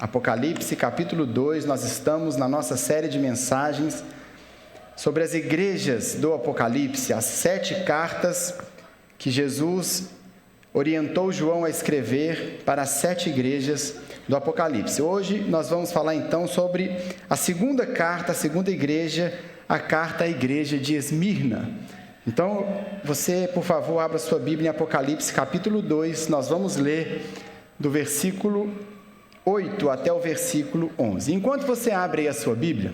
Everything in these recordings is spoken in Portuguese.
Apocalipse, capítulo 2, nós estamos na nossa série de mensagens sobre as igrejas do Apocalipse, as 7 cartas que Jesus orientou João a escrever para as 7 igrejas do Apocalipse. Hoje nós vamos falar então sobre a segunda carta, a segunda igreja, a carta à igreja de Esmirna. Então, você, por favor, abra sua Bíblia em Apocalipse, capítulo 2, nós vamos ler do versículo 8 até o versículo 11. Enquanto você abre aí a sua Bíblia,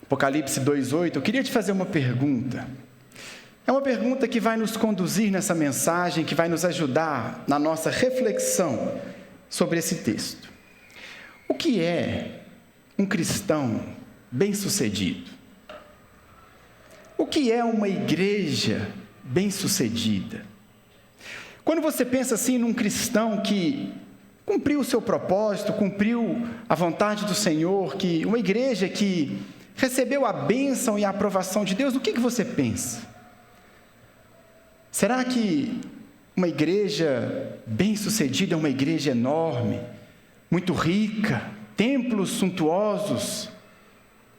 Apocalipse 2:8, eu queria te fazer uma pergunta. É uma pergunta que vai nos conduzir nessa mensagem, que vai nos ajudar na nossa reflexão sobre esse texto. O que é um cristão bem-sucedido? O que é uma igreja bem-sucedida? Quando você pensa assim num cristão que cumpriu o seu propósito, cumpriu a vontade do Senhor, que uma igreja que recebeu a bênção e a aprovação de Deus, o que você pensa? Será que uma igreja bem-sucedida é uma igreja enorme, muito rica, templos suntuosos,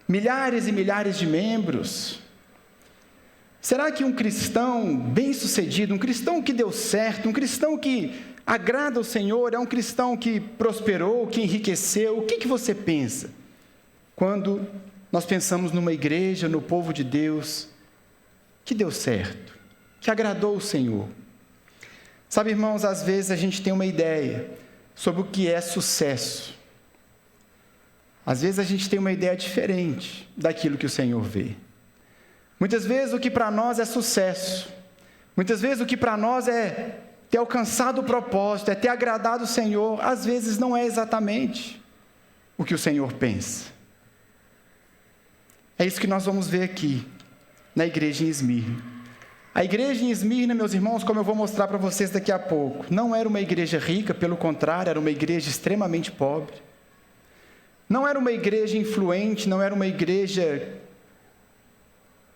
milhares e milhares de membros? Será que um cristão bem-sucedido, um cristão que deu certo, um cristão que agrada ao Senhor, é um cristão que prosperou, que enriqueceu? O que você pensa quando nós pensamos numa igreja, no povo de Deus, que deu certo, que agradou o Senhor? Sabe, irmãos, às vezes a gente tem uma ideia sobre o que é sucesso. Às vezes a gente tem uma ideia diferente daquilo que o Senhor vê. Muitas vezes o que para nós é sucesso, muitas vezes o que para nós é ter alcançado o propósito, é ter agradado o Senhor, às vezes não é exatamente o que o Senhor pensa. É isso que nós vamos ver aqui, na igreja em Esmirna. A igreja em Esmirna, meus irmãos, como eu vou mostrar para vocês daqui a pouco, não era uma igreja rica, pelo contrário, era uma igreja extremamente pobre. Não era uma igreja influente, não era uma igreja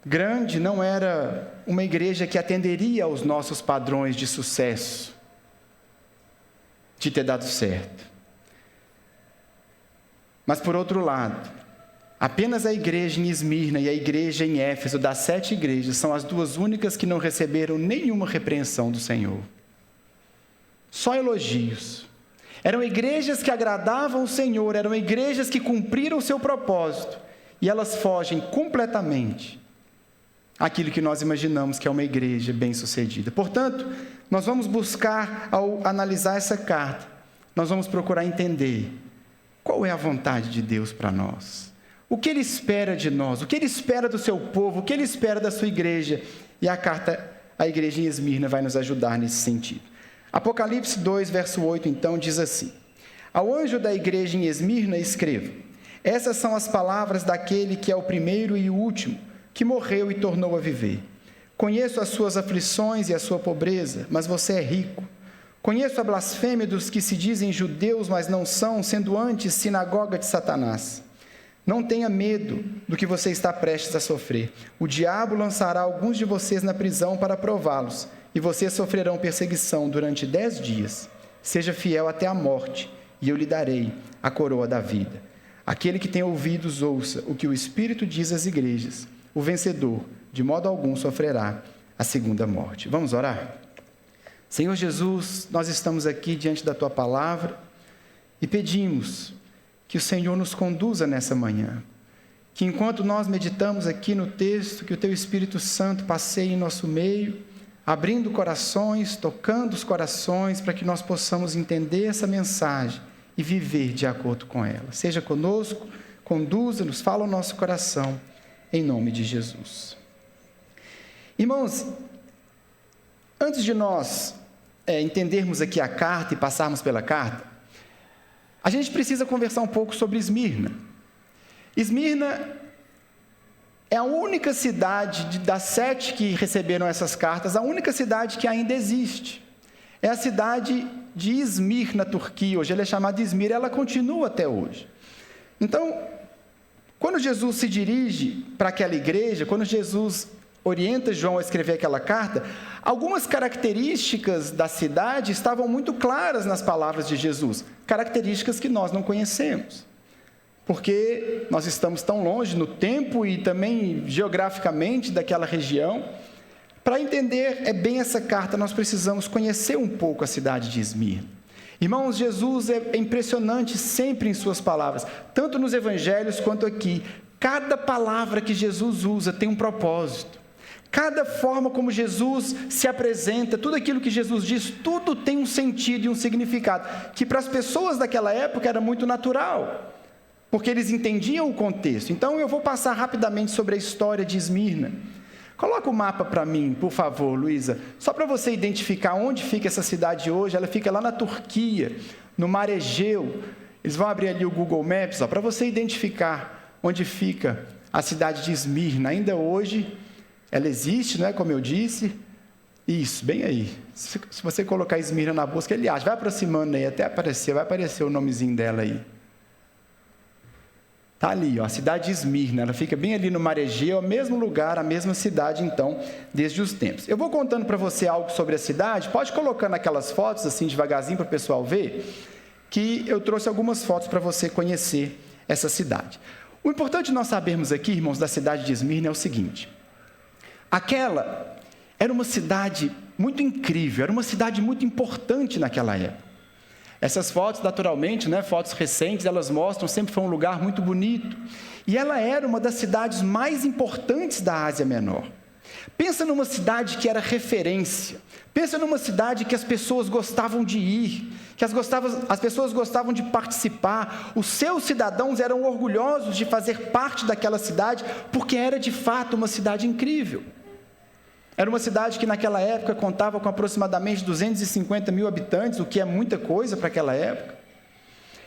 grande, não era uma igreja que atenderia aos nossos padrões de sucesso, de ter dado certo. Mas, por outro lado, apenas a igreja em Esmirna e a igreja em Éfeso, das 7 igrejas, são as 2 únicas que não receberam nenhuma repreensão do Senhor. Só elogios. Eram igrejas que agradavam o Senhor, eram igrejas que cumpriram o seu propósito, e elas fogem completamente aquilo que nós imaginamos que é uma igreja bem-sucedida. Portanto, nós vamos buscar, ao analisar essa carta, nós vamos procurar entender qual é a vontade de Deus para nós. O que Ele espera de nós, o que Ele espera do seu povo, o que Ele espera da sua igreja. E a carta à igreja em Esmirna vai nos ajudar nesse sentido. Apocalipse 2, verso 8, então, diz assim: Ao anjo da igreja em Esmirna escreva: Essas são as palavras daquele que é o primeiro e o último, que morreu e tornou a viver. Conheço as suas aflições e a sua pobreza, mas você é rico. Conheço a blasfêmia dos que se dizem judeus, mas não são, sendo antes sinagoga de Satanás. Não tenha medo do que você está prestes a sofrer. O diabo lançará alguns de vocês na prisão para prová-los, e vocês sofrerão perseguição durante 10 dias. Seja fiel até a morte, e eu lhe darei a coroa da vida. Aquele que tem ouvidos, ouça o que o Espírito diz às igrejas. O vencedor, de modo algum, sofrerá a segunda morte. Vamos orar? Senhor Jesus, nós estamos aqui diante da Tua palavra e pedimos que o Senhor nos conduza nessa manhã. Que enquanto nós meditamos aqui no texto, que o Teu Espírito Santo passeie em nosso meio, abrindo corações, tocando os corações, para que nós possamos entender essa mensagem e viver de acordo com ela. Seja conosco, conduza-nos, fala ao nosso coração, em nome de Jesus. Irmãos, antes de nós entendermos aqui a carta e passarmos pela carta, a gente precisa conversar um pouco sobre Esmirna. Esmirna é a única cidade das 7 que receberam essas cartas, a única cidade que ainda existe. É a cidade de Izmir, na Turquia. Hoje ela é chamada de Izmir, ela continua até hoje. Então, quando Jesus se dirige para aquela igreja, quando Jesus orienta João a escrever aquela carta, algumas características da cidade estavam muito claras nas palavras de Jesus, características que nós não conhecemos, porque nós estamos tão longe no tempo e também geograficamente daquela região. Para entender bem essa carta, nós precisamos conhecer um pouco a cidade de Esmirna. Irmãos, Jesus é impressionante sempre em suas palavras, tanto nos evangelhos quanto aqui. Cada palavra que Jesus usa tem um propósito. Cada forma como Jesus se apresenta, tudo aquilo que Jesus diz, tudo tem um sentido e um significado, que para as pessoas daquela época era muito natural, porque eles entendiam o contexto. Então eu vou passar rapidamente sobre a história de Esmirna. Coloca o mapa para mim, por favor, Luísa, só para você identificar onde fica essa cidade hoje. Ela fica lá na Turquia, no Mar Egeu. Eles vão abrir ali o Google Maps, para você identificar onde fica a cidade de Esmirna. Ainda hoje, ela existe, não é, como eu disse? Isso, bem aí. Se você colocar Esmirna na busca, ele acha. Vai aproximando aí, até aparecer, vai aparecer o nomezinho dela aí. Está ali, a cidade de Esmirna, ela fica bem ali no Mar Egeu, é o mesmo lugar, a mesma cidade, então, desde os tempos. Eu vou contando para você algo sobre a cidade, pode colocando aquelas fotos, assim, devagarzinho, para o pessoal ver, que eu trouxe algumas fotos para você conhecer essa cidade. O importante nós sabermos aqui, irmãos, da cidade de Esmirna é o seguinte: aquela era uma cidade muito incrível, era uma cidade muito importante naquela época. Essas fotos, naturalmente, fotos recentes, elas mostram, sempre foi um lugar muito bonito. E ela era uma das cidades mais importantes da Ásia Menor. Pensa numa cidade que era referência. Pensa numa cidade que as pessoas gostavam de ir, que as pessoas gostavam de participar. Os seus cidadãos eram orgulhosos de fazer parte daquela cidade, porque era de fato uma cidade incrível. Era uma cidade que naquela época contava com aproximadamente 250 mil habitantes, o que é muita coisa para aquela época.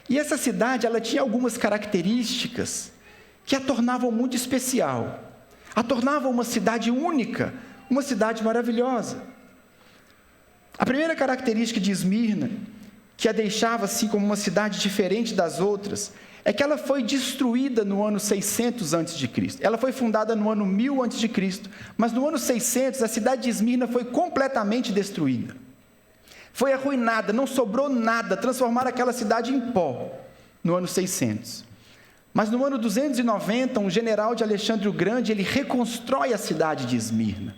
E essa cidade, ela tinha algumas características que a tornavam muito especial, a tornavam uma cidade única, uma cidade maravilhosa. A primeira característica de Esmirna, que a deixava assim como uma cidade diferente das outras, é que ela foi destruída no ano 600 a.C. Ela foi fundada no ano 1000 a.C., mas no ano 600 a cidade de Esmirna foi completamente destruída. Foi arruinada, não sobrou nada, transformaram aquela cidade em pó no ano 600. Mas no ano 290, um general de Alexandre o Grande, ele reconstrói a cidade de Esmirna.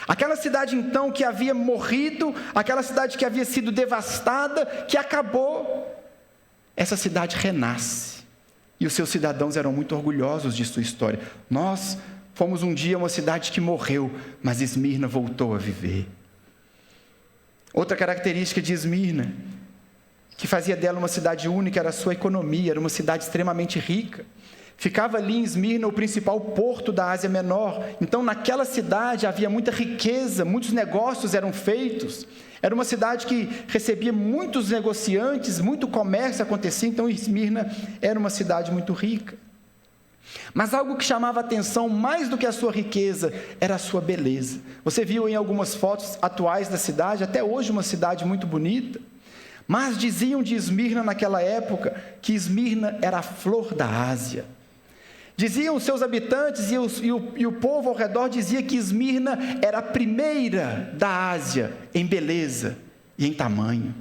Aquela cidade então que havia morrido, aquela cidade que havia sido devastada, que acabou, essa cidade renasce. E os seus cidadãos eram muito orgulhosos de sua história. Nós fomos um dia uma cidade que morreu, mas Esmirna voltou a viver. Outra característica de Esmirna, que fazia dela uma cidade única, era a sua economia, era uma cidade extremamente rica. Ficava ali em Esmirna o principal porto da Ásia Menor. Então, naquela cidade havia muita riqueza, muitos negócios eram feitos. Era uma cidade que recebia muitos negociantes, muito comércio acontecia, então Esmirna era uma cidade muito rica. Mas algo que chamava a atenção mais do que a sua riqueza era a sua beleza. Você viu em algumas fotos atuais da cidade, até hoje uma cidade muito bonita. Mas diziam de Esmirna naquela época que Esmirna era a flor da Ásia. Diziam os seus habitantes e o povo ao redor dizia que Esmirna era a primeira da Ásia em beleza e em tamanho.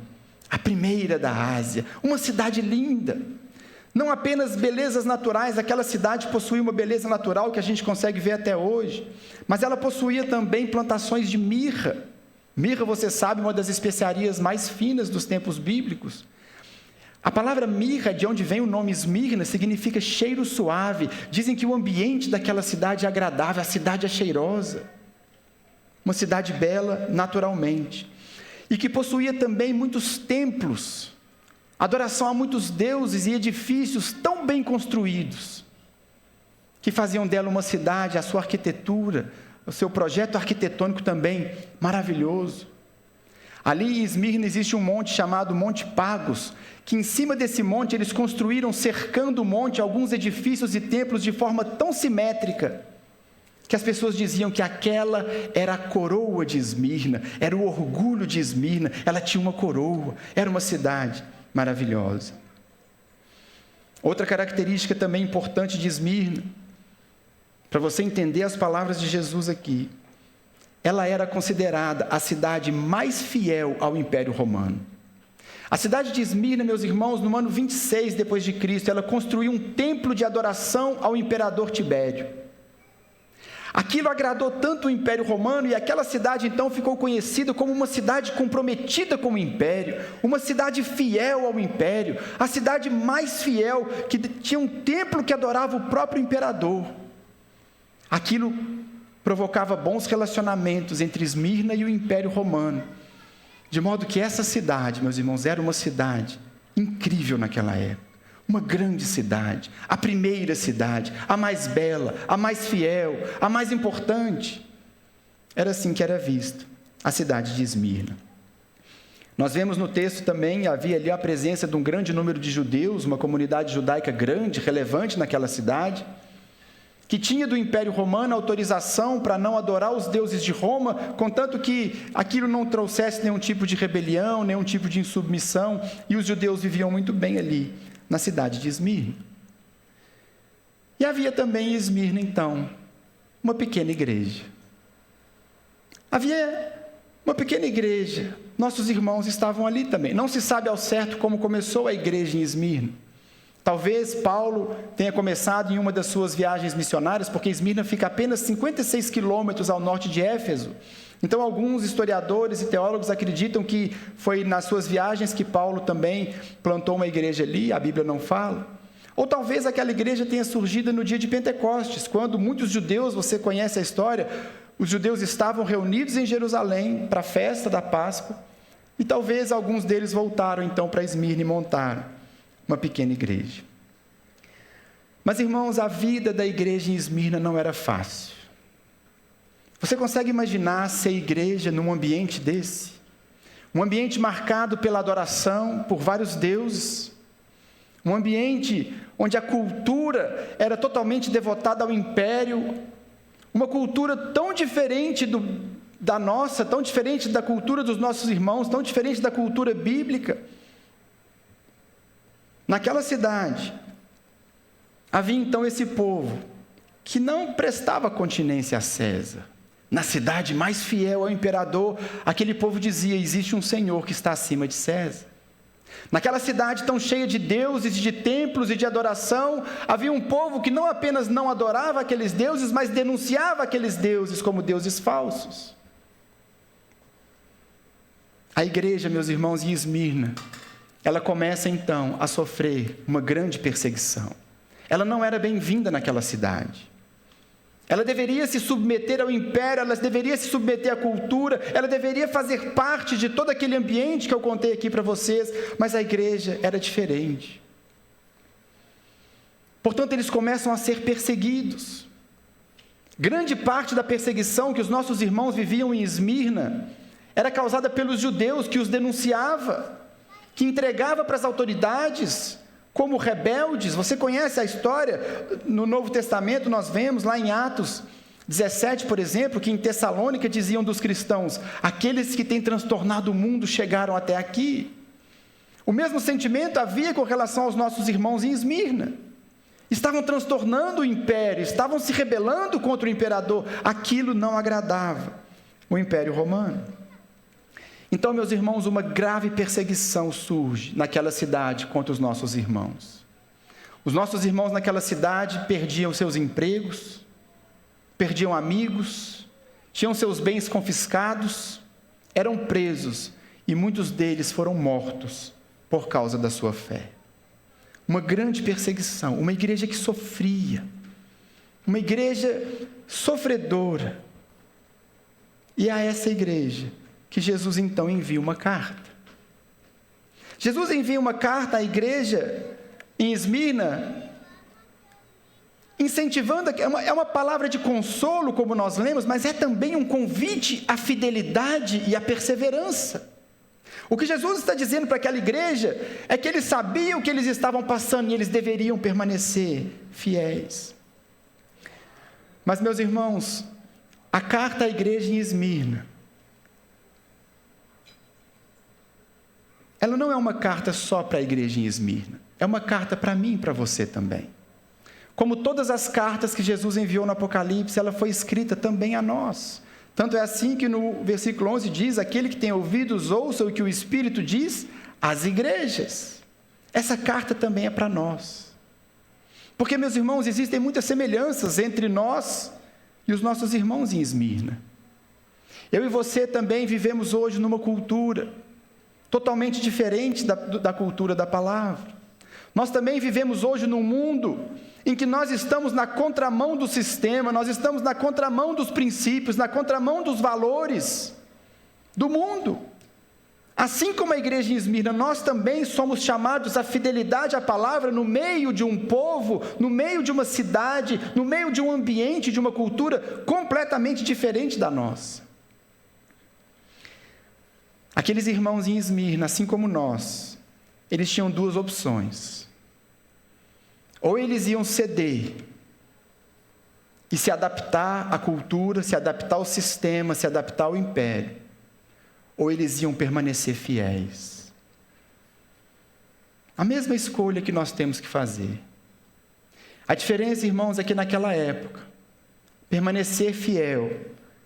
A primeira da Ásia, uma cidade linda. Não apenas belezas naturais, aquela cidade possuía uma beleza natural que a gente consegue ver até hoje, mas ela possuía também plantações de mirra. Mirra, você sabe, uma das especiarias mais finas dos tempos bíblicos. A palavra mirra, de onde vem o nome Esmirna, significa cheiro suave. Dizem que o ambiente daquela cidade é agradável, a cidade é cheirosa. Uma cidade bela naturalmente. E que possuía também muitos templos, adoração a muitos deuses e edifícios tão bem construídos, que faziam dela uma cidade, a sua arquitetura, o seu projeto arquitetônico também maravilhoso. Ali em Esmirna existe um monte chamado Monte Pagos, que em cima desse monte eles construíram, cercando o monte, alguns edifícios e templos de forma tão simétrica, que as pessoas diziam que aquela era a coroa de Esmirna, era o orgulho de Esmirna, ela tinha uma coroa, era uma cidade maravilhosa. Outra característica também importante de Esmirna para você entender as palavras de Jesus aqui, ela era considerada a cidade mais fiel ao Império Romano. A cidade de Esmirna, meus irmãos, no ano 26 depois de Cristo, ela construiu um templo de adoração ao imperador Tibério. Aquilo agradou tanto o Império Romano, e aquela cidade então ficou conhecida como uma cidade comprometida com o Império, uma cidade fiel ao Império, a cidade mais fiel, que tinha um templo que adorava o próprio imperador. Aquilo provocava bons relacionamentos entre Esmirna e o Império Romano, de modo que essa cidade, meus irmãos, era uma cidade incrível naquela época. Uma grande cidade, a primeira cidade, a mais bela, a mais fiel, a mais importante. Era assim que era visto a cidade de Esmirna. Nós vemos no texto também, havia ali a presença de um grande número de judeus, uma comunidade judaica grande, relevante naquela cidade, que tinha do Império Romano autorização para não adorar os deuses de Roma, contanto que aquilo não trouxesse nenhum tipo de rebelião, nenhum tipo de insubmissão, e os judeus viviam muito bem ali, na cidade de Esmirna. E havia também em Esmirna, então, uma pequena igreja. Havia uma pequena igreja, nossos irmãos estavam ali também. Não se sabe ao certo como começou a igreja em Esmirna. Talvez Paulo tenha começado em uma das suas viagens missionárias, porque Esmirna fica apenas 56 quilômetros ao norte de Éfeso. Então, alguns historiadores e teólogos acreditam que foi nas suas viagens que Paulo também plantou uma igreja ali, a Bíblia não fala. Ou talvez aquela igreja tenha surgido no dia de Pentecostes, quando muitos judeus, você conhece a história, os judeus estavam reunidos em Jerusalém para a festa da Páscoa, e talvez alguns deles voltaram então para Esmirna e montaram uma pequena igreja. Mas, irmãos, a vida da igreja em Esmirna não era fácil. Você consegue imaginar ser igreja num ambiente desse? Um ambiente marcado pela adoração por vários deuses, um ambiente onde a cultura era totalmente devotada ao império, uma cultura tão diferente da nossa, tão diferente da cultura dos nossos irmãos, tão diferente da cultura bíblica. Naquela cidade, havia então esse povo que não prestava continência a César. Na cidade mais fiel ao imperador, aquele povo dizia: existe um Senhor que está acima de César. Naquela cidade tão cheia de deuses, de templos e de adoração, havia um povo que não apenas não adorava aqueles deuses, mas denunciava aqueles deuses como deuses falsos. A igreja, meus irmãos, em Esmirna, ela começa então a sofrer uma grande perseguição. Ela não era bem-vinda naquela cidade. Ela deveria se submeter ao império, ela deveria se submeter à cultura, ela deveria fazer parte de todo aquele ambiente que eu contei aqui para vocês, mas a igreja era diferente. Portanto, eles começam a ser perseguidos. Grande parte da perseguição que os nossos irmãos viviam em Esmirna era causada pelos judeus que os denunciavam, que entregava para as autoridades como rebeldes. Você conhece a história? No Novo Testamento nós vemos lá em Atos 17, por exemplo, que em Tessalônica diziam dos cristãos: aqueles que têm transtornado o mundo chegaram até aqui. O mesmo sentimento havia com relação aos nossos irmãos em Esmirna. Estavam transtornando o império, estavam se rebelando contra o imperador. Aquilo não agradava o Império Romano. Então, meus irmãos, uma grave perseguição surge naquela cidade contra os nossos irmãos. Os nossos irmãos naquela cidade perdiam seus empregos, perdiam amigos, tinham seus bens confiscados, eram presos e muitos deles foram mortos por causa da sua fé. Uma grande perseguição, uma igreja que sofria, uma igreja sofredora. E a essa igreja que Jesus então envia uma carta. Jesus envia uma carta à igreja em Esmirna, incentivando, é uma palavra de consolo, como nós lemos, mas é também um convite à fidelidade e à perseverança. O que Jesus está dizendo para aquela igreja é que eles sabiam o que eles estavam passando e eles deveriam permanecer fiéis. Mas, meus irmãos, a carta à igreja em Esmirna, ela não é uma carta só para a igreja em Esmirna, é uma carta para mim e para você também. Como todas as cartas que Jesus enviou no Apocalipse, ela foi escrita também a nós. Tanto é assim que no versículo 11 diz: aquele que tem ouvidos, ouça o que o Espírito diz às igrejas. Essa carta também é para nós. Porque, meus irmãos, existem muitas semelhanças entre nós e os nossos irmãos em Esmirna. Eu e você também vivemos hoje numa cultura totalmente diferente da cultura da palavra. Nós também vivemos hoje num mundo em que nós estamos na contramão do sistema, nós estamos na contramão dos princípios, na contramão dos valores do mundo. Assim como a igreja em Esmirna, nós também somos chamados à fidelidade à palavra no meio de um povo, no meio de uma cidade, no meio de um ambiente, de uma cultura completamente diferente da nossa. Aqueles irmãos em Esmirna, assim como nós, eles tinham duas opções. Ou eles iam ceder e se adaptar à cultura, se adaptar ao sistema, se adaptar ao império, ou eles iam permanecer fiéis. A mesma escolha que nós temos que fazer. A diferença, irmãos, é que naquela época, permanecer fiel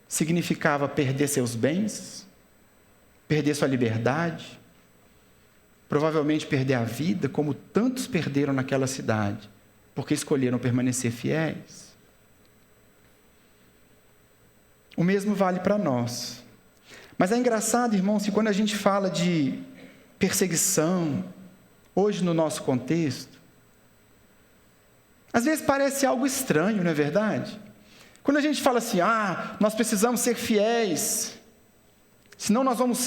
significava perder seus bens, perder sua liberdade, provavelmente perder a vida, como tantos perderam naquela cidade, porque escolheram permanecer fiéis. O mesmo vale para nós. Mas é engraçado, irmãos, que quando a gente fala de perseguição, hoje no nosso contexto, às vezes parece algo estranho, não é verdade? Quando a gente fala assim, nós precisamos ser fiéis, senão nós vamos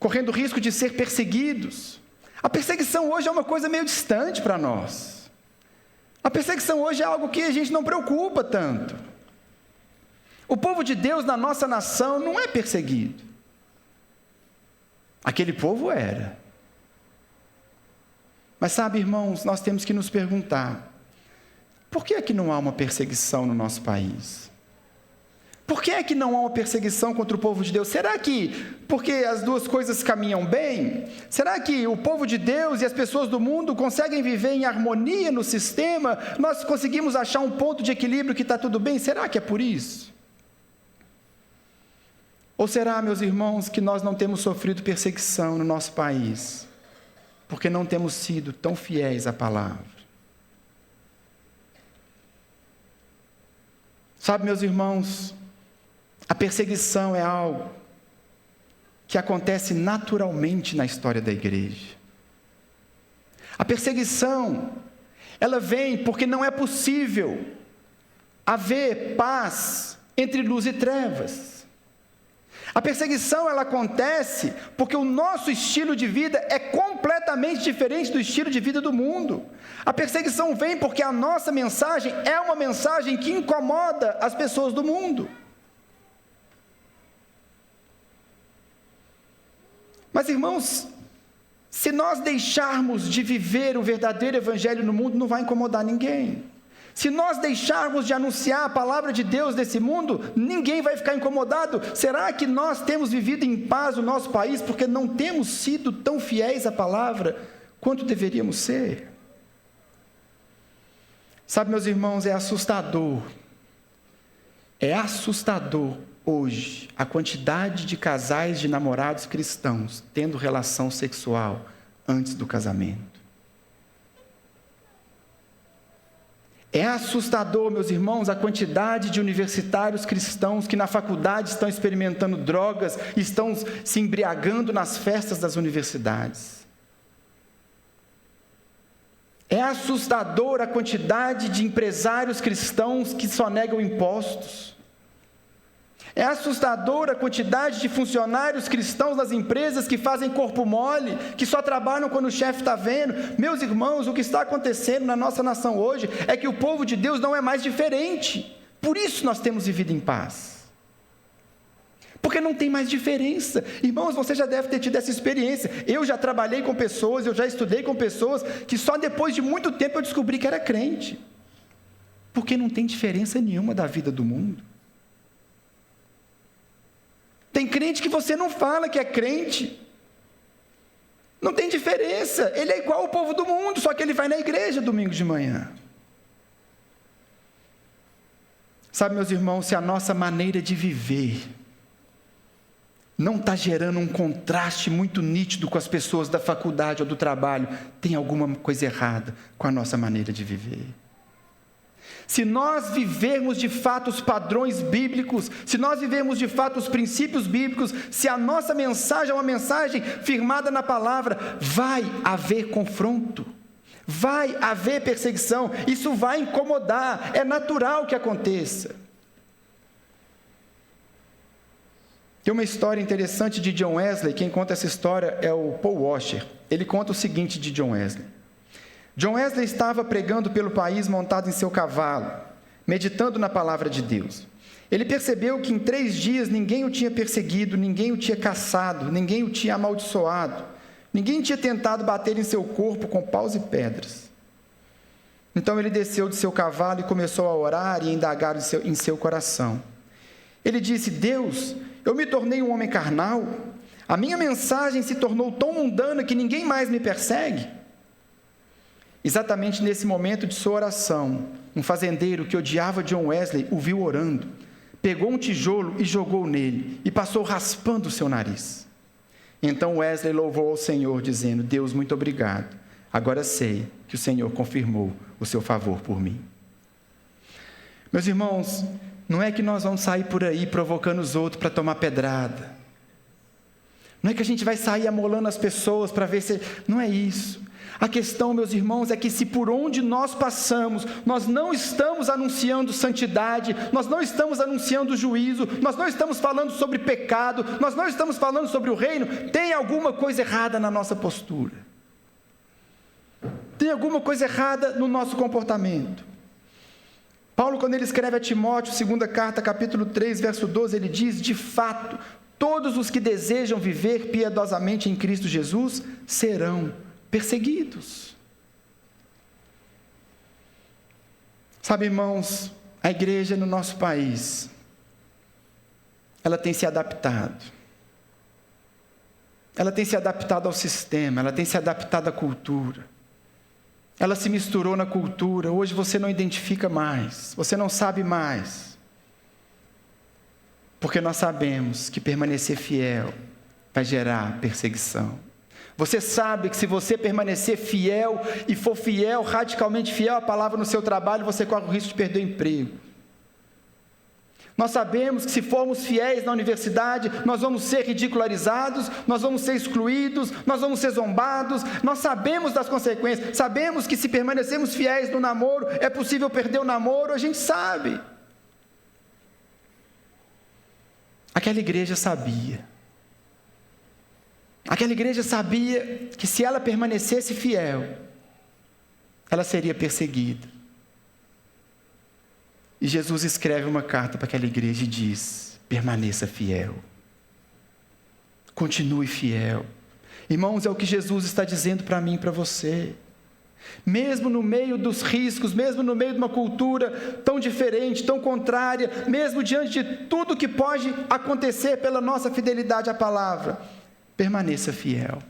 correndo risco de ser perseguidos. A perseguição hoje é uma coisa meio distante para nós. A perseguição hoje é algo que a gente não preocupa tanto. O povo de Deus na nossa nação não é perseguido. Aquele povo era. Mas sabe, irmãos, nós temos que nos perguntar, por que é que não há uma perseguição no nosso país? Por que é que não há uma perseguição contra o povo de Deus? Será que porque as duas coisas caminham bem? Será que o povo de Deus e as pessoas do mundo conseguem viver em harmonia no sistema? Nós conseguimos achar um ponto de equilíbrio que está tudo bem? Será que é por isso? Ou será, meus irmãos, que nós não temos sofrido perseguição no nosso país, porque não temos sido tão fiéis à palavra? Sabe, meus irmãos, a perseguição é algo que acontece naturalmente na história da igreja. A perseguição, ela vem porque não é possível haver paz entre luz e trevas. A perseguição, ela acontece porque o nosso estilo de vida é completamente diferente do estilo de vida do mundo. A perseguição vem porque a nossa mensagem é uma mensagem que incomoda as pessoas do mundo. Mas, irmãos, se nós deixarmos de viver o verdadeiro evangelho no mundo, não vai incomodar ninguém. Se nós deixarmos de anunciar a palavra de Deus nesse mundo, ninguém vai ficar incomodado. Será que nós temos vivido em paz no nosso país porque não temos sido tão fiéis à palavra quanto deveríamos ser? Sabe, meus irmãos, é assustador hoje a quantidade de casais de namorados cristãos tendo relação sexual antes do casamento. É assustador, meus irmãos, a quantidade de universitários cristãos que na faculdade estão experimentando drogas e estão se embriagando nas festas das universidades. É assustador a quantidade de empresários cristãos que sonegam impostos. É assustadora a quantidade de funcionários cristãos nas empresas que fazem corpo mole, que só trabalham quando o chefe está vendo. Meus irmãos, o que está acontecendo na nossa nação hoje é que o povo de Deus não é mais diferente. Por isso nós temos vivido em paz. Porque não tem mais diferença. Irmãos, você já deve ter tido essa experiência. Eu já trabalhei com pessoas, eu já estudei com pessoas que só depois de muito tempo eu descobri que era crente. Porque não tem diferença nenhuma da vida do mundo. Tem crente que você não fala que é crente. Não tem diferença. Ele é igual ao povo do mundo, só que ele vai na igreja domingo de manhã. Sabe, meus irmãos, se a nossa maneira de viver não está gerando um contraste muito nítido com as pessoas da faculdade ou do trabalho, tem alguma coisa errada com a nossa maneira de viver. Se nós vivermos de fato os padrões bíblicos, se nós vivermos de fato os princípios bíblicos, se a nossa mensagem é uma mensagem firmada na palavra, vai haver confronto, vai haver perseguição, isso vai incomodar, é natural que aconteça. Tem uma história interessante de John Wesley. Quem conta essa história é o Paul Washer. Ele conta o seguinte de John Wesley. John Wesley estava pregando pelo país montado em seu cavalo, meditando na palavra de Deus. Ele percebeu que em 3 dias ninguém o tinha perseguido, ninguém o tinha caçado, ninguém o tinha amaldiçoado, ninguém tinha tentado bater em seu corpo com paus e pedras. Então ele desceu de seu cavalo e começou a orar e a indagar em seu coração. Ele disse: Deus, eu me tornei um homem carnal, a minha mensagem se tornou tão mundana que ninguém mais me persegue. Exatamente nesse momento de sua oração, um fazendeiro que odiava John Wesley o viu orando, pegou um tijolo e jogou nele, e passou raspando o seu nariz. Então Wesley louvou ao Senhor, dizendo: Deus, muito obrigado, agora sei que o Senhor confirmou o seu favor por mim. Meus irmãos, não é que nós vamos sair por aí provocando os outros para tomar pedrada. Não é que a gente vai sair amolando as pessoas para ver se... Não é isso. A questão, meus irmãos, é que se por onde nós passamos, nós não estamos anunciando santidade, nós não estamos anunciando juízo, nós não estamos falando sobre pecado, nós não estamos falando sobre o reino, tem alguma coisa errada na nossa postura. Tem alguma coisa errada no nosso comportamento. Paulo, quando ele escreve a Timóteo, 2ª carta, capítulo 3, verso 12, ele diz: de fato, todos os que desejam viver piedosamente em Cristo Jesus serão perseguidos. Sabe, irmãos, a igreja no nosso país, ela tem se adaptado. Ela tem se adaptado ao sistema, ela tem se adaptado à cultura. Ela se misturou na cultura, hoje você não identifica mais, você não sabe mais. Porque nós sabemos que permanecer fiel vai gerar perseguição. Você sabe que se você permanecer fiel e for fiel, radicalmente fiel à palavra no seu trabalho, você corre o risco de perder o emprego. Nós sabemos que se formos fiéis na universidade, nós vamos ser ridicularizados, nós vamos ser excluídos, nós vamos ser zombados. Nós sabemos das consequências, sabemos que se permanecermos fiéis no namoro, é possível perder o namoro, a gente sabe. Aquela igreja sabia. Aquela igreja sabia que se ela permanecesse fiel, ela seria perseguida. E Jesus escreve uma carta para aquela igreja e diz: permaneça fiel. Continue fiel. Irmãos, é o que Jesus está dizendo para mim e para você. Mesmo no meio dos riscos, mesmo no meio de uma cultura tão diferente, tão contrária, mesmo diante de tudo que pode acontecer pela nossa fidelidade à palavra, permaneça fiel.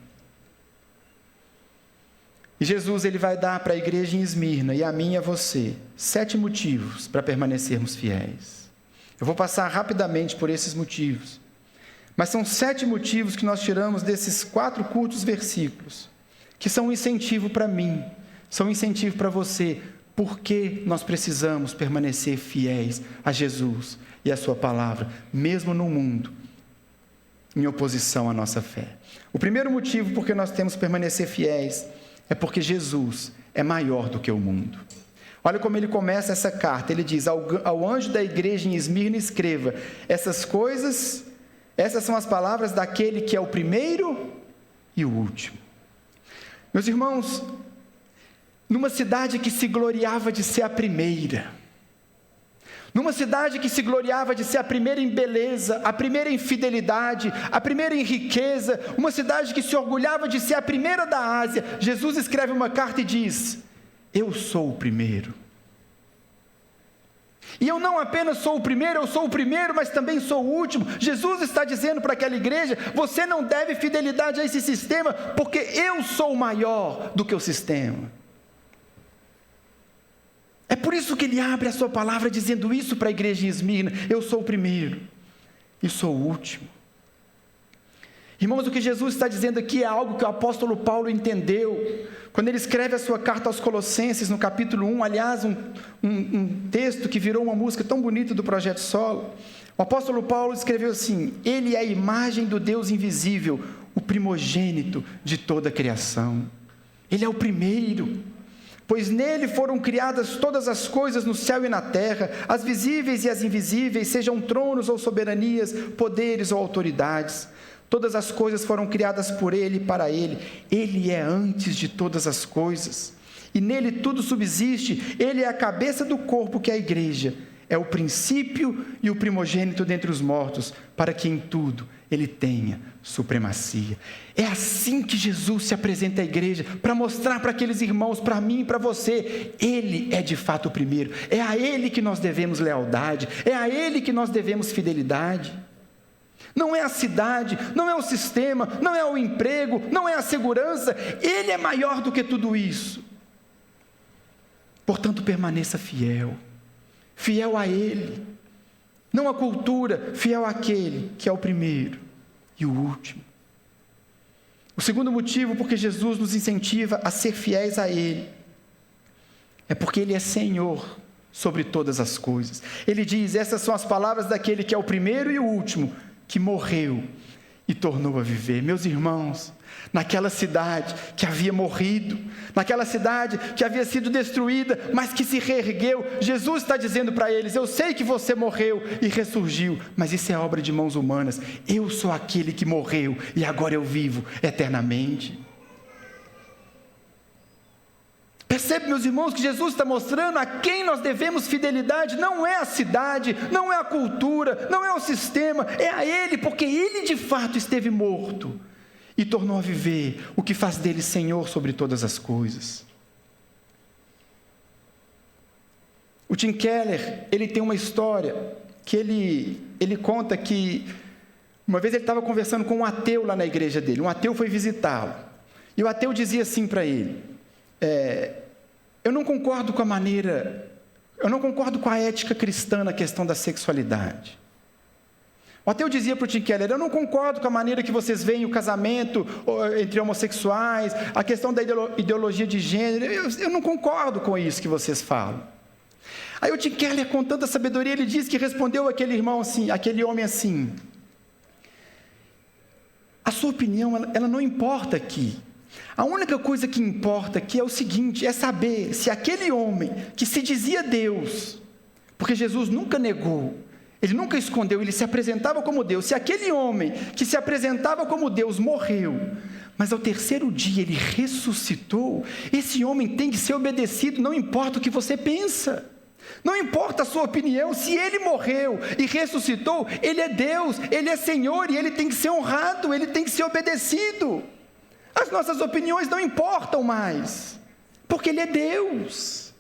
E Jesus, ele vai dar para a igreja em Esmirna, e a mim e a você, 7 motivos para permanecermos fiéis. Eu vou passar rapidamente por esses motivos, mas são 7 motivos que nós tiramos desses 4 curtos versículos, que são um incentivo para mim, são um incentivo para você, porque nós precisamos permanecer fiéis a Jesus e a sua palavra, mesmo no mundo em oposição à nossa fé. O primeiro motivo porque nós temos que permanecer fiéis é porque Jesus é maior do que o mundo. Olha como ele começa essa carta. Ele diz: ao anjo da igreja em Esmirna escreva: essas são as palavras daquele que é o primeiro e o último. Meus irmãos, numa cidade que se gloriava de ser a primeira, numa cidade que se gloriava de ser a primeira em beleza, a primeira em fidelidade, a primeira em riqueza, uma cidade que se orgulhava de ser a primeira da Ásia, Jesus escreve uma carta e diz: eu sou o primeiro. E eu não apenas sou o primeiro, eu sou o primeiro, mas também sou o último. Jesus está dizendo para aquela igreja: você não deve fidelidade a esse sistema, porque eu sou maior do que o sistema. É por isso que ele abre a sua palavra dizendo isso para a igreja em Esmirna: eu sou o primeiro e sou o último. Irmãos, o que Jesus está dizendo aqui é algo que o apóstolo Paulo entendeu quando ele escreve a sua carta aos Colossenses, no capítulo 1, aliás, um texto que virou uma música tão bonita do Projeto Solo. O apóstolo Paulo escreveu assim: ele é a imagem do Deus invisível, o primogênito de toda a criação. Ele é o primeiro, pois nele foram criadas todas as coisas no céu e na terra, as visíveis e as invisíveis, sejam tronos ou soberanias, poderes ou autoridades. Todas as coisas foram criadas por ele e para ele. Ele é antes de todas as coisas, e nele tudo subsiste. Ele é a cabeça do corpo, que é a igreja. É o princípio e o primogênito dentre os mortos, para que em tudo ele tenha supremacia. É assim que Jesus se apresenta à igreja, para mostrar para aqueles irmãos, para mim e para você: ele é de fato o primeiro. É a ele que nós devemos lealdade, é a ele que nós devemos fidelidade. Não é a cidade, não é o sistema, não é o emprego, não é a segurança. Ele é maior do que tudo isso. Portanto, permaneça fiel. Fiel a ele. Não à cultura, fiel àquele que é o primeiro e o último. O segundo motivo porque Jesus nos incentiva a ser fiéis a ele é porque ele é Senhor sobre todas as coisas. Ele diz: essas são as palavras daquele que é o primeiro e o último, que morreu e tornou a viver. Meus irmãos, naquela cidade que havia morrido, naquela cidade que havia sido destruída, mas que se reergueu, Jesus está dizendo para eles: eu sei que você morreu e ressurgiu, mas isso é obra de mãos humanas. Eu sou aquele que morreu e agora eu vivo eternamente. Percebe, meus irmãos, que Jesus está mostrando a quem nós devemos fidelidade. Não é a cidade, não é a cultura, não é o sistema, é a ele, porque ele de fato esteve morto e tornou a viver, o que faz dele Senhor sobre todas as coisas. O Tim Keller, ele tem uma história que ele conta que uma vez ele estava conversando com um ateu lá na igreja dele. Um ateu foi visitá-lo e o ateu dizia assim para ele: eu não concordo com a ética cristã na questão da sexualidade. O ateu dizia para o Tim Keller: eu não concordo com a maneira que vocês veem o casamento entre homossexuais, a questão da ideologia de gênero, eu não concordo com isso que vocês falam. Aí o Tim Keller, com tanta sabedoria, ele diz que respondeu aquele homem assim: a sua opinião, ela não importa aqui. A única coisa que importa aqui é o seguinte: é saber se aquele homem que se dizia Deus, porque Jesus nunca negou, ele nunca escondeu, ele se apresentava como Deus. Se aquele homem que se apresentava como Deus morreu, mas ao terceiro dia ele ressuscitou, esse homem tem que ser obedecido, não importa o que você pensa, não importa a sua opinião. Se ele morreu e ressuscitou, ele é Deus, ele é Senhor, e ele tem que ser honrado, ele tem que ser obedecido. As nossas opiniões não importam mais, porque ele é Deus.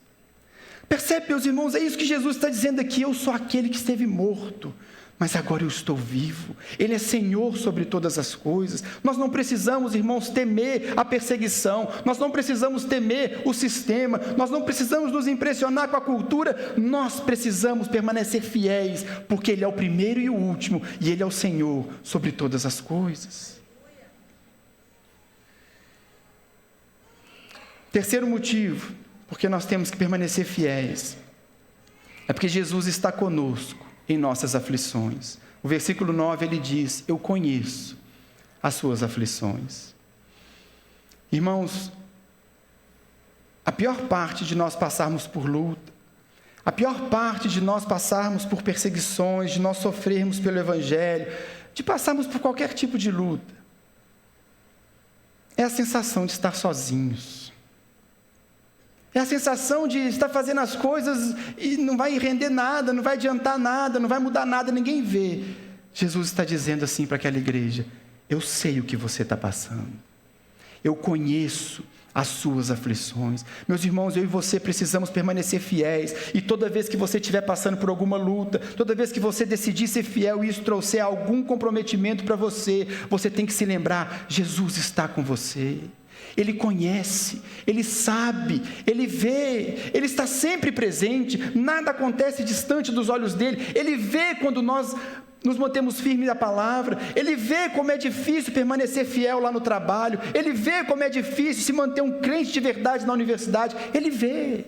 Percebe, meus irmãos, é isso que Jesus está dizendo aqui: eu sou aquele que esteve morto, mas agora eu estou vivo. Ele é Senhor sobre todas as coisas. Nós não precisamos, irmãos, temer a perseguição, nós não precisamos temer o sistema, nós não precisamos nos impressionar com a cultura, nós precisamos permanecer fiéis, porque ele é o primeiro e o último, e ele é o Senhor sobre todas as coisas. Terceiro motivo, porque nós temos que permanecer fiéis, é porque Jesus está conosco em nossas aflições. O versículo 9 ele diz: eu conheço as suas aflições. Irmãos, a pior parte de nós passarmos por luta, a pior parte de nós passarmos por perseguições, de nós sofrermos pelo Evangelho, de passarmos por qualquer tipo de luta, é a sensação de estar sozinhos. É a sensação de estar fazendo as coisas e não vai render nada, não vai adiantar nada, não vai mudar nada, ninguém vê. Jesus está dizendo assim para aquela igreja: eu sei o que você está passando, eu conheço as suas aflições. Meus irmãos, eu e você precisamos permanecer fiéis, e toda vez que você estiver passando por alguma luta, toda vez que você decidir ser fiel e isso trouxer algum comprometimento para você, você tem que se lembrar: Jesus está com você. Ele conhece, Ele sabe, Ele vê, Ele está sempre presente, nada acontece distante dos olhos dEle. Ele vê quando nós nos mantemos firmes na palavra, Ele vê como é difícil permanecer fiel lá no trabalho, Ele vê como é difícil se manter um crente de verdade na universidade, Ele vê.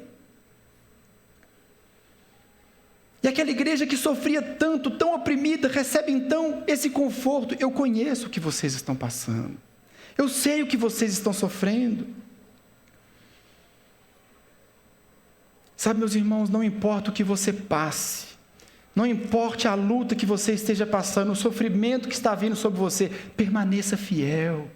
E aquela igreja que sofria tanto, tão oprimida, recebe então esse conforto. Eu conheço o que vocês estão passando. Eu sei o que vocês estão sofrendo. Sabe, meus irmãos, não importa o que você passe, não importa a luta que você esteja passando, o sofrimento que está vindo sobre você, permaneça fiel.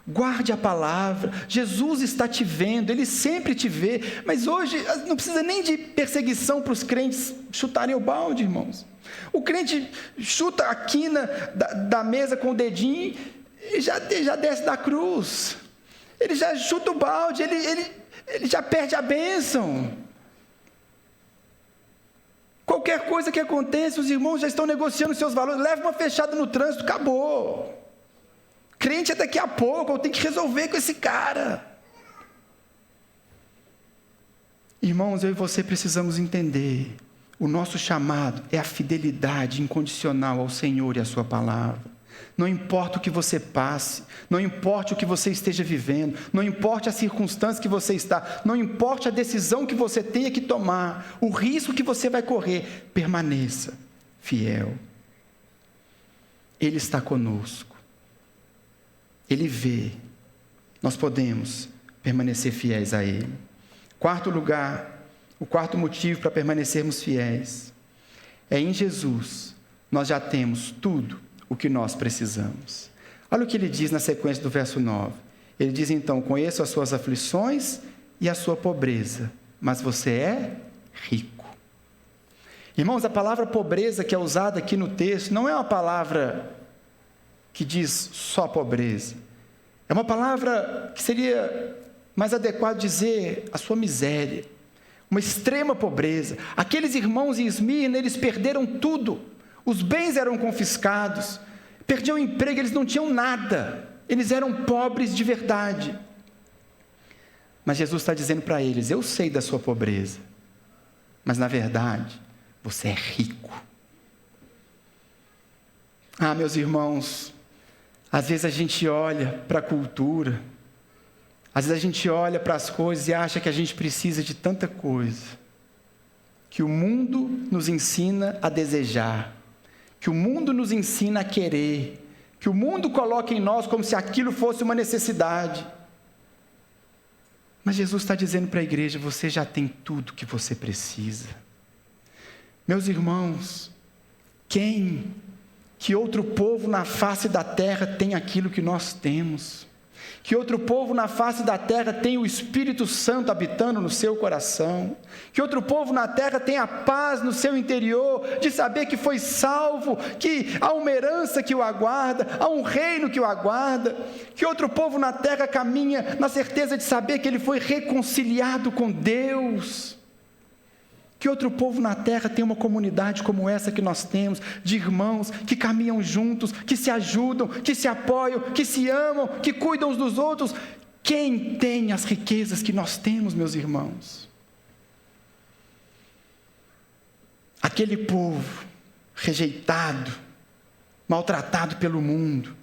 Guarde a palavra. Jesus está te vendo, Ele sempre te vê. Mas hoje não precisa nem de perseguição para os crentes chutarem o balde, irmãos. O crente chuta a quina da mesa com o dedinho e já desce da cruz. Ele já chuta o balde, ele já perde a bênção. Qualquer coisa que aconteça, os irmãos já estão negociando seus valores. Leva uma fechada no trânsito, acabou. Crente é daqui a pouco, eu tenho que resolver com esse cara. Irmãos, eu e você precisamos entender, o nosso chamado é a fidelidade incondicional ao Senhor e à sua palavra. Não importa o que você passe, não importa o que você esteja vivendo, não importa a circunstância que você está, não importa a decisão que você tenha que tomar, o risco que você vai correr, permaneça fiel. Ele está conosco. Ele vê, nós podemos permanecer fiéis a Ele. Quarto lugar, o quarto motivo para permanecermos fiéis, é em Jesus, nós já temos tudo o que nós precisamos. Olha o que ele diz na sequência do verso 9. Ele diz então, conheço as suas aflições e a sua pobreza, mas você é rico. Irmãos, a palavra pobreza que é usada aqui no texto, não é uma palavra que diz só pobreza. É uma palavra que seria mais adequado dizer a sua miséria, uma extrema pobreza. Aqueles irmãos em Esmirna, eles perderam tudo, os bens eram confiscados, perdiam o emprego, eles não tinham nada, eles eram pobres de verdade. Mas Jesus está dizendo para eles, eu sei da sua pobreza, mas na verdade, você é rico. Ah, meus irmãos, às vezes a gente olha para a cultura, às vezes a gente olha para as coisas e acha que a gente precisa de tanta coisa, que o mundo nos ensina a desejar, que o mundo nos ensina a querer, que o mundo coloca em nós como se aquilo fosse uma necessidade. Mas Jesus está dizendo para a igreja, você já tem tudo que você precisa. Meus irmãos, que outro povo na face da terra tem aquilo que nós temos? Que outro povo na face da terra tem o Espírito Santo habitando no seu coração? Que outro povo na terra tem a paz no seu interior, de saber que foi salvo, que há uma herança que o aguarda, há um reino que o aguarda? Que outro povo na terra caminha na certeza de saber que ele foi reconciliado com Deus? Que outro povo na terra tem uma comunidade como essa que nós temos, de irmãos que caminham juntos, que se ajudam, que se apoiam, que se amam, que cuidam uns dos outros? Quem tem as riquezas que nós temos, meus irmãos? Aquele povo rejeitado, maltratado pelo mundo,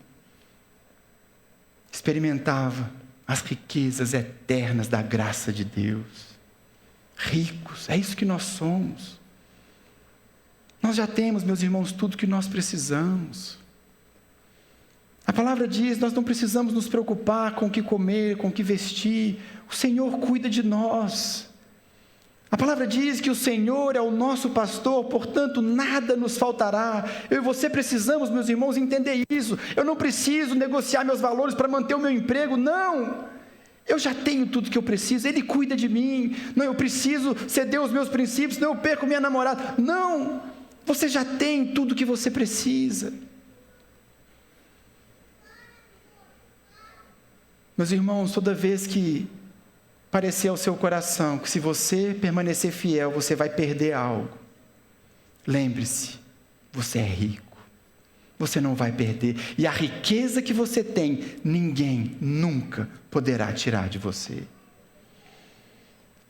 experimentava as riquezas eternas da graça de Deus. Ricos, é isso que nós somos. Nós já temos, meus irmãos, tudo que nós precisamos. A palavra diz, nós não precisamos nos preocupar com o que comer, com o que vestir. O Senhor cuida de nós. A palavra diz que o Senhor é o nosso pastor, portanto nada nos faltará. Eu e você precisamos, meus irmãos, entender isso. Eu não preciso negociar meus valores para manter o meu emprego, não. Eu já tenho tudo que eu preciso, Ele cuida de mim. Não, eu preciso ceder os meus princípios, não, eu perco minha namorada. Não, você já tem tudo que você precisa. Meus irmãos, toda vez que parecer ao seu coração que se você permanecer fiel, você vai perder algo, lembre-se, você é rico. você não vai perder. E a riqueza que você tem, ninguém nunca poderá tirar de você.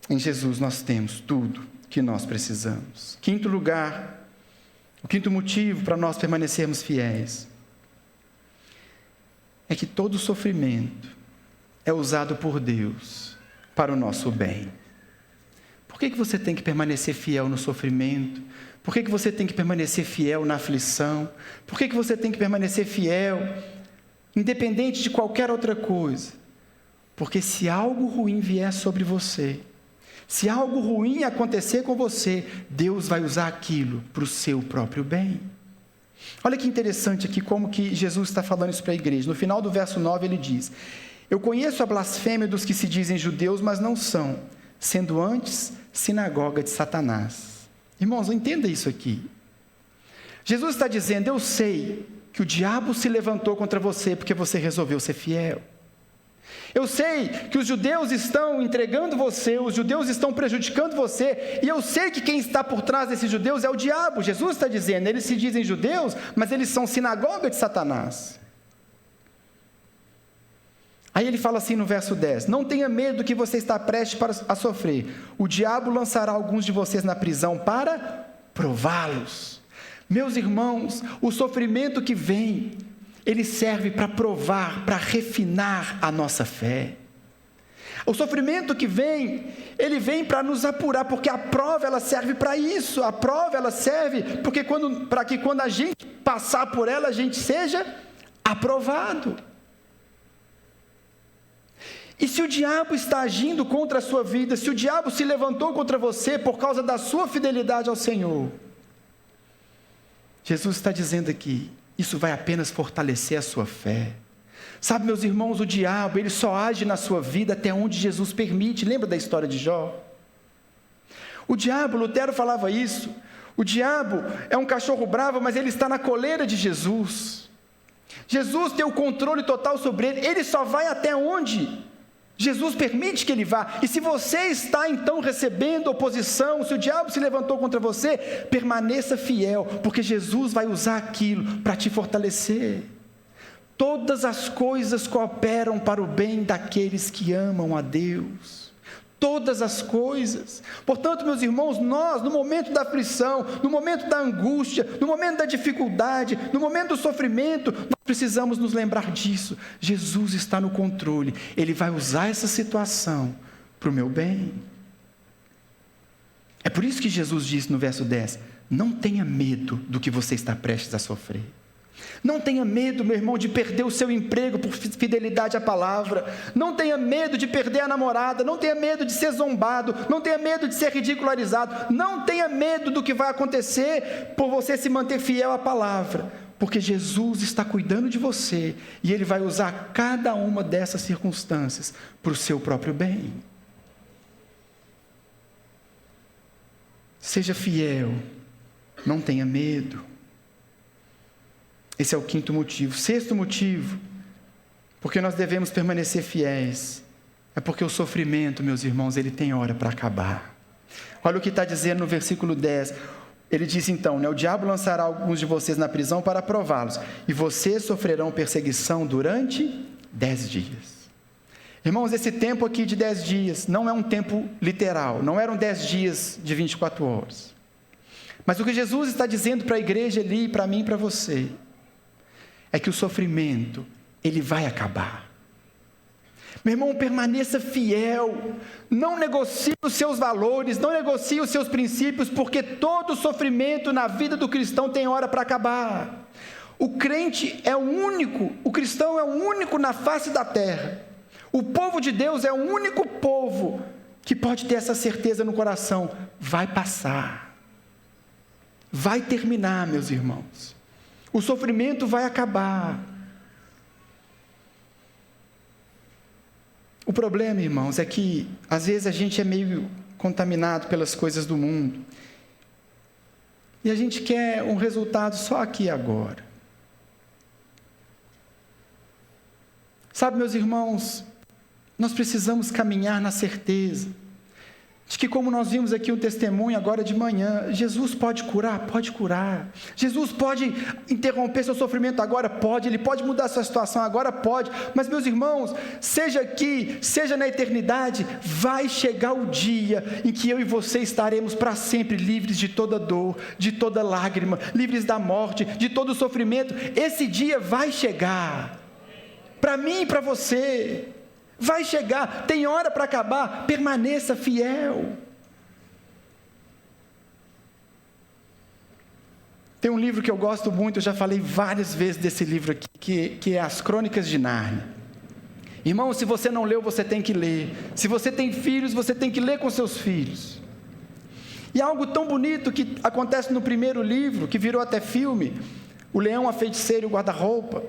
Em Jesus nós temos tudo que nós precisamos. Quinto lugar, o quinto motivo para nós permanecermos fiéis é que todo sofrimento é usado por Deus para o nosso bem. Por que você tem que permanecer fiel no sofrimento? Por que você tem que permanecer fiel na aflição? Por que você tem que permanecer fiel, independente de qualquer outra coisa? Porque se algo ruim vier sobre você, se algo ruim acontecer com você, Deus vai usar aquilo para o seu próprio bem. Olha que interessante aqui como que Jesus está falando isso para a igreja. No final do verso 9 ele diz: eu conheço a blasfêmia dos que se dizem judeus, mas não são, sendo antes sinagoga de Satanás. Irmãos, entenda isso aqui. Jesus está dizendo: eu sei que o diabo se levantou contra você porque você resolveu ser fiel. Eu sei que os judeus estão entregando você, os judeus estão prejudicando você, e eu sei que quem está por trás desses judeus é o diabo. Jesus está dizendo, eles se dizem judeus, mas eles são sinagoga de Satanás. Aí ele fala assim no verso 10, não tenha medo do que você está prestes a sofrer. O diabo lançará alguns de vocês na prisão para prová-los. Meus irmãos, o sofrimento que vem, ele serve para provar, para refinar a nossa fé. O sofrimento que vem, ele vem para nos apurar, porque a prova ela serve para isso. A prova ela serve para que quando a gente passar por ela, a gente seja aprovado. E se o diabo está agindo contra a sua vida, se o diabo se levantou contra você por causa da sua fidelidade ao Senhor, Jesus está dizendo aqui, isso vai apenas fortalecer a sua fé. Sabe, meus irmãos, o diabo, ele só age na sua vida até onde Jesus permite. Lembra da história de Jó? O diabo, Lutero falava isso, o diabo é um cachorro bravo, mas ele está na coleira de Jesus. Jesus tem o controle total sobre ele, ele só vai até onde Jesus permite que ele vá. E se você está então recebendo oposição, se o diabo se levantou contra você, permaneça fiel, porque Jesus vai usar aquilo para te fortalecer. Todas as coisas cooperam para o bem daqueles que amam a Deus. Todas as coisas. Portanto, meus irmãos, nós, no momento da aflição, no momento da angústia, no momento da dificuldade, no momento do sofrimento, nós precisamos nos lembrar disso. Jesus está no controle. Ele vai usar essa situação para o meu bem. É por isso que Jesus disse no verso 10, não tenha medo do que você está prestes a sofrer. Não tenha medo, meu irmão, de perder o seu emprego por fidelidade à palavra. Não tenha medo de perder a namorada. Não tenha medo de ser zombado. Não tenha medo de ser ridicularizado. Não tenha medo do que vai acontecer por você se manter fiel à palavra. Porque Jesus está cuidando de você e Ele vai usar cada uma dessas circunstâncias para o seu próprio bem. Seja fiel. Não tenha medo. Esse é o quinto motivo. Sexto motivo, porque nós devemos permanecer fiéis, é porque o sofrimento, meus irmãos, ele tem hora para acabar. Olha o que está dizendo no versículo 10. Ele diz então, o diabo lançará alguns de vocês na prisão para prová-los, e vocês sofrerão perseguição durante 10 dias. Irmãos, esse tempo aqui de 10 dias não é um tempo literal, não eram 10 dias de 24 horas. Mas o que Jesus está dizendo para a igreja ali, para mim e para você, é que o sofrimento, ele vai acabar. Meu irmão, permaneça fiel, não negocie os seus valores, não negocie os seus princípios, porque todo sofrimento na vida do cristão tem hora para acabar. O crente é o único, o cristão é o único na face da terra. O povo de Deus é o único povo que pode ter essa certeza no coração, vai passar, vai terminar, meus irmãos. O sofrimento vai acabar. O problema, irmãos, é que às vezes a gente é meio contaminado pelas coisas do mundo. E a gente quer um resultado só aqui e agora. Sabe, meus irmãos, nós precisamos caminhar na certeza de que, como nós vimos aqui um testemunho agora de manhã, Jesus pode curar? Pode curar. Jesus pode interromper seu sofrimento agora? Pode. Ele pode mudar sua situação agora? Pode. Mas, meus irmãos, seja aqui, seja na eternidade, vai chegar o dia em que eu e você estaremos para sempre livres de toda dor, de toda lágrima, livres da morte, de todo sofrimento. Esse dia vai chegar. Para mim e para você. Vai chegar, tem hora para acabar, permaneça fiel. Tem um livro que eu gosto muito, eu já falei várias vezes desse livro aqui, que é As Crônicas de Nárnia. Irmão, se você não leu, você tem que ler. Se você tem filhos, você tem que ler com seus filhos. E algo tão bonito que acontece no primeiro livro, que virou até filme, O Leão, a Feiticeira e o Guarda-Roupa.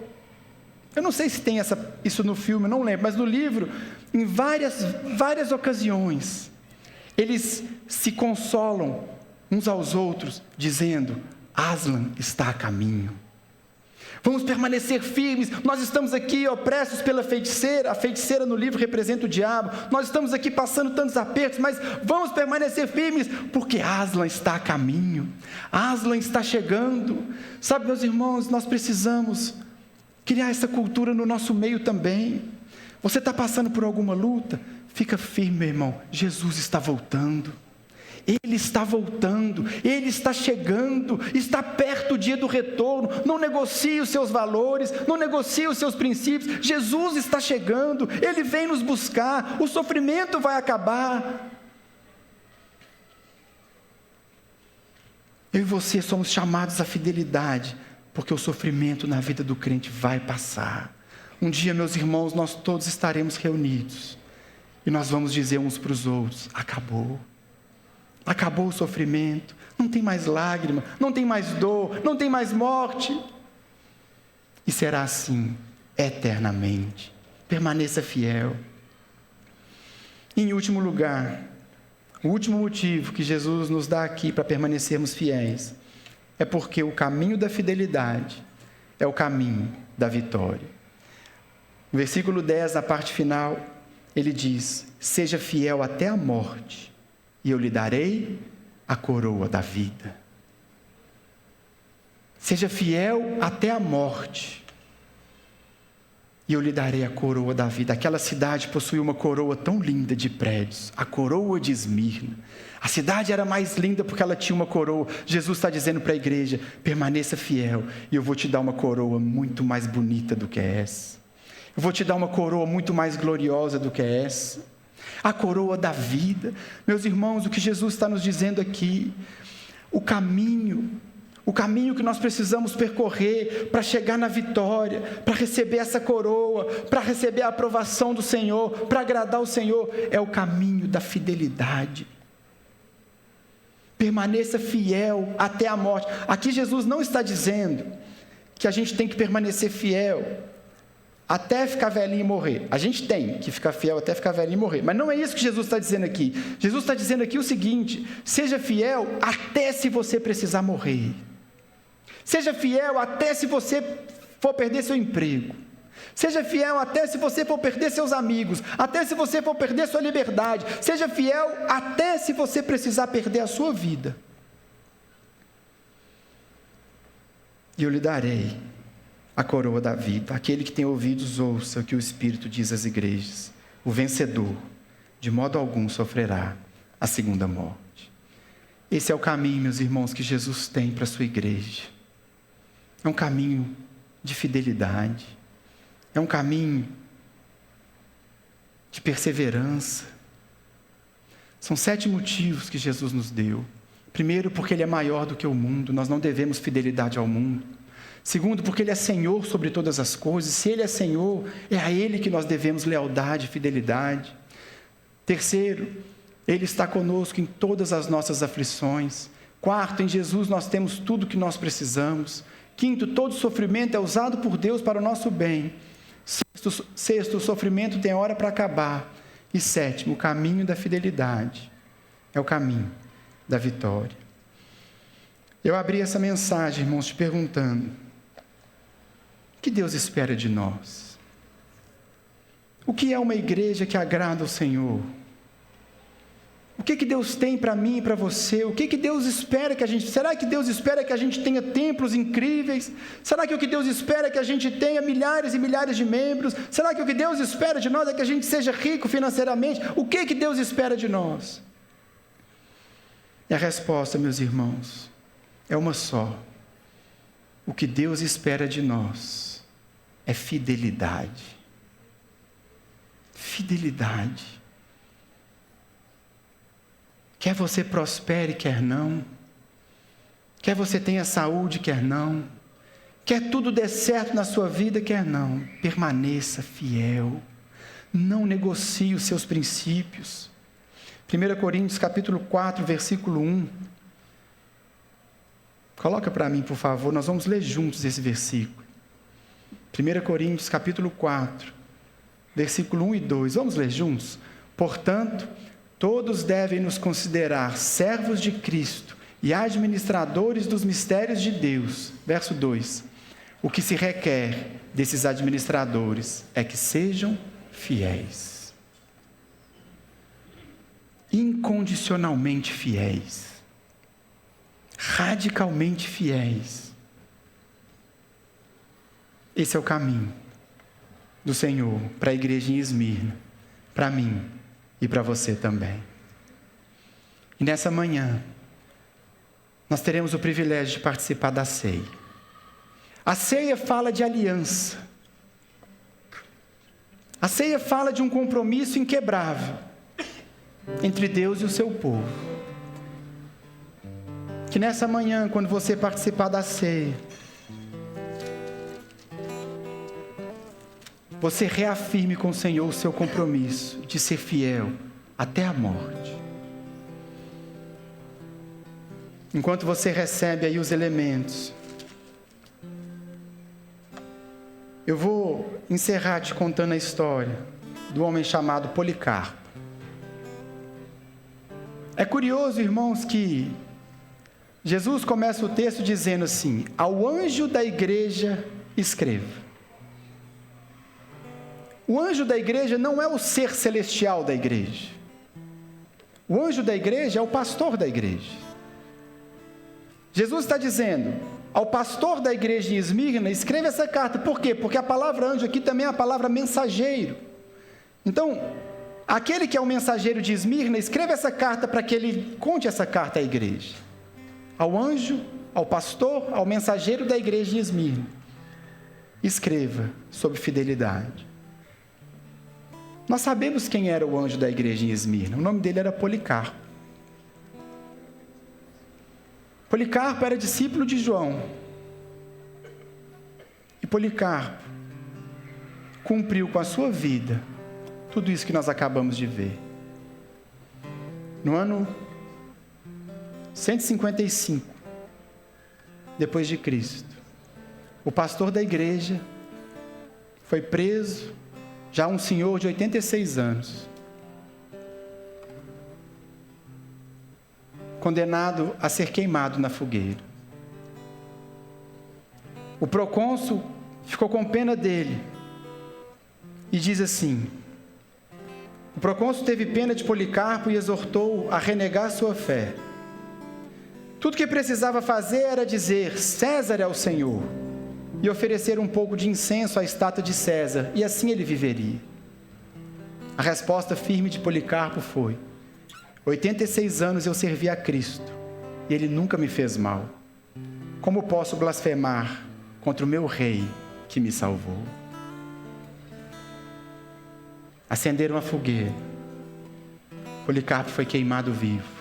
Eu não sei se tem isso no filme, não lembro, mas no livro, em várias ocasiões, eles se consolam uns aos outros, dizendo: Aslan está a caminho. Vamos permanecer firmes, nós estamos aqui opressos pela feiticeira, a feiticeira no livro representa o diabo, nós estamos aqui passando tantos apertos, mas vamos permanecer firmes, porque Aslan está a caminho, Aslan está chegando. Sabe, meus irmãos, nós precisamos criar essa cultura no nosso meio também. Você está passando por alguma luta? Fica firme, meu irmão. Jesus está voltando. Ele está voltando. Ele está chegando. Está perto o dia do retorno. Não negocie os seus valores. Não negocie os seus princípios. Jesus está chegando. Ele vem nos buscar. O sofrimento vai acabar. Eu e você somos chamados à fidelidade, porque o sofrimento na vida do crente vai passar. Um dia, meus irmãos, nós todos estaremos reunidos. E nós vamos dizer uns para os outros: acabou. Acabou o sofrimento. Não tem mais lágrima, não tem mais dor, não tem mais morte. E será assim, eternamente. Permaneça fiel. E em último lugar, o último motivo que Jesus nos dá aqui para permanecermos fiéis é porque o caminho da fidelidade é o caminho da vitória. No versículo 10, na parte final, ele diz: seja fiel até a morte, e eu lhe darei a coroa da vida. Seja fiel até a morte, e eu lhe darei a coroa da vida. Aquela cidade possuía uma coroa tão linda de prédios, a coroa de Esmirna. A cidade era mais linda porque ela tinha uma coroa. Jesus está dizendo para a igreja: permaneça fiel, e eu vou te dar uma coroa muito mais bonita do que essa. Eu vou te dar uma coroa muito mais gloriosa do que essa. A coroa da vida. Meus irmãos, o que Jesus está nos dizendo aqui, o caminho que nós precisamos percorrer para chegar na vitória, para receber essa coroa, para receber a aprovação do Senhor, para agradar o Senhor, é o caminho da fidelidade. Permaneça fiel até a morte. Aqui Jesus não está dizendo que a gente tem que permanecer fiel até ficar velhinho e morrer. A gente tem que ficar fiel até ficar velhinho e morrer. Mas não é isso que Jesus está dizendo aqui. Jesus está dizendo aqui o seguinte: seja fiel até se você precisar morrer. Seja fiel até se você for perder seu emprego. Seja fiel até se você for perder seus amigos. Até se você for perder sua liberdade. Seja fiel até se você precisar perder a sua vida. E eu lhe darei a coroa da vida. Aquele que tem ouvidos, ouça o que o Espírito diz às igrejas. O vencedor, de modo algum, sofrerá a segunda morte. Esse é o caminho, meus irmãos, que Jesus tem para a sua igreja. É um caminho de fidelidade. É um caminho de perseverança. São 7 motivos que Jesus nos deu. Primeiro, porque Ele é maior do que o mundo. Nós não devemos fidelidade ao mundo. Segundo, porque Ele é Senhor sobre todas as coisas. Se Ele é Senhor, é a Ele que nós devemos lealdade e fidelidade. Terceiro, Ele está conosco em todas as nossas aflições. Quarto, em Jesus nós temos tudo o que nós precisamos. Quinto, todo sofrimento é usado por Deus para o nosso bem. Sexto, o sofrimento tem hora para acabar. E sétimo, o caminho da fidelidade é o caminho da vitória. Eu abri essa mensagem, irmãos, te perguntando: o que Deus espera de nós? O que é uma igreja que agrada ao Senhor? O que Deus tem para mim e para você? O que Deus espera que a gente... Será que Deus espera que a gente tenha templos incríveis? Será que o que Deus espera é que a gente tenha milhares e milhares de membros? Será que o que Deus espera de nós é que a gente seja rico financeiramente? O que Deus espera de nós? E a resposta, meus irmãos, é uma só. O que Deus espera de nós é fidelidade. Fidelidade. Quer você prospere, quer não. Quer você tenha saúde, quer não. Quer tudo dê certo na sua vida, quer não. Permaneça fiel. Não negocie os seus princípios. 1 Coríntios capítulo 4, versículo 1. Coloca para mim, por favor, nós vamos ler juntos esse versículo. 1 Coríntios capítulo 4, versículo 1 e 2. Vamos ler juntos? Portanto, todos devem nos considerar servos de Cristo e administradores dos mistérios de Deus. Verso 2. O que se requer desses administradores é que sejam fiéis. Incondicionalmente fiéis. Radicalmente fiéis. Esse é o caminho do Senhor para a igreja em Esmirna, para mim e para você também. E nessa manhã, nós teremos o privilégio de participar da ceia. A ceia fala de aliança. A ceia fala de um compromisso inquebrável entre Deus e o seu povo. Que nessa manhã, quando você participar da ceia, você reafirme com o Senhor o seu compromisso de ser fiel até a morte. Enquanto você recebe aí os elementos, eu vou encerrar te contando a história do homem chamado Policarpo. É curioso, irmãos, que Jesus começa o texto dizendo assim: ao anjo da igreja escreva. O anjo da igreja não é o ser celestial da igreja. O anjo da igreja é o pastor da igreja. Jesus está dizendo ao pastor da igreja em Esmirna: escreva essa carta. Por quê? Porque a palavra anjo aqui também é a palavra mensageiro. Então, aquele que é o mensageiro de Esmirna, escreva essa carta para que ele conte essa carta à igreja. Ao anjo, ao pastor, ao mensageiro da igreja de Esmirna. Escreva sobre fidelidade. Nós sabemos quem era o anjo da igreja em Esmirna. O nome dele era Policarpo. Policarpo era discípulo de João. E Policarpo cumpriu com a sua vida tudo isso que nós acabamos de ver. No ano 155, depois de Cristo, o pastor da igreja foi preso, já um senhor de 86 anos, condenado a ser queimado na fogueira. O procônsul ficou com pena dele e diz assim: o procônsul teve pena de Policarpo e exortou a renegar sua fé. Tudo que precisava fazer era dizer: César é o Senhor, e oferecer um pouco de incenso à estátua de César, e assim ele viveria. A resposta firme de Policarpo foi: 86 anos eu servi a Cristo, e Ele nunca me fez mal. Como posso blasfemar contra o meu rei que me salvou? Acenderam a fogueira. Policarpo foi queimado vivo.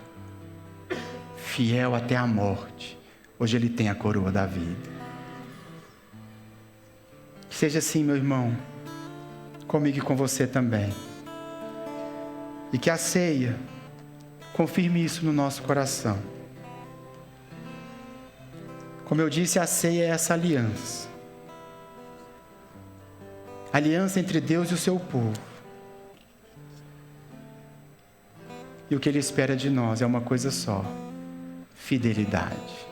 Fiel até a morte. Hoje ele tem a coroa da vida. Que seja assim, meu irmão, comigo e com você também. E que a ceia confirme isso no nosso coração. Como eu disse, a ceia é essa aliança. Aliança entre Deus e o seu povo. E o que Ele espera de nós é uma coisa só: fidelidade.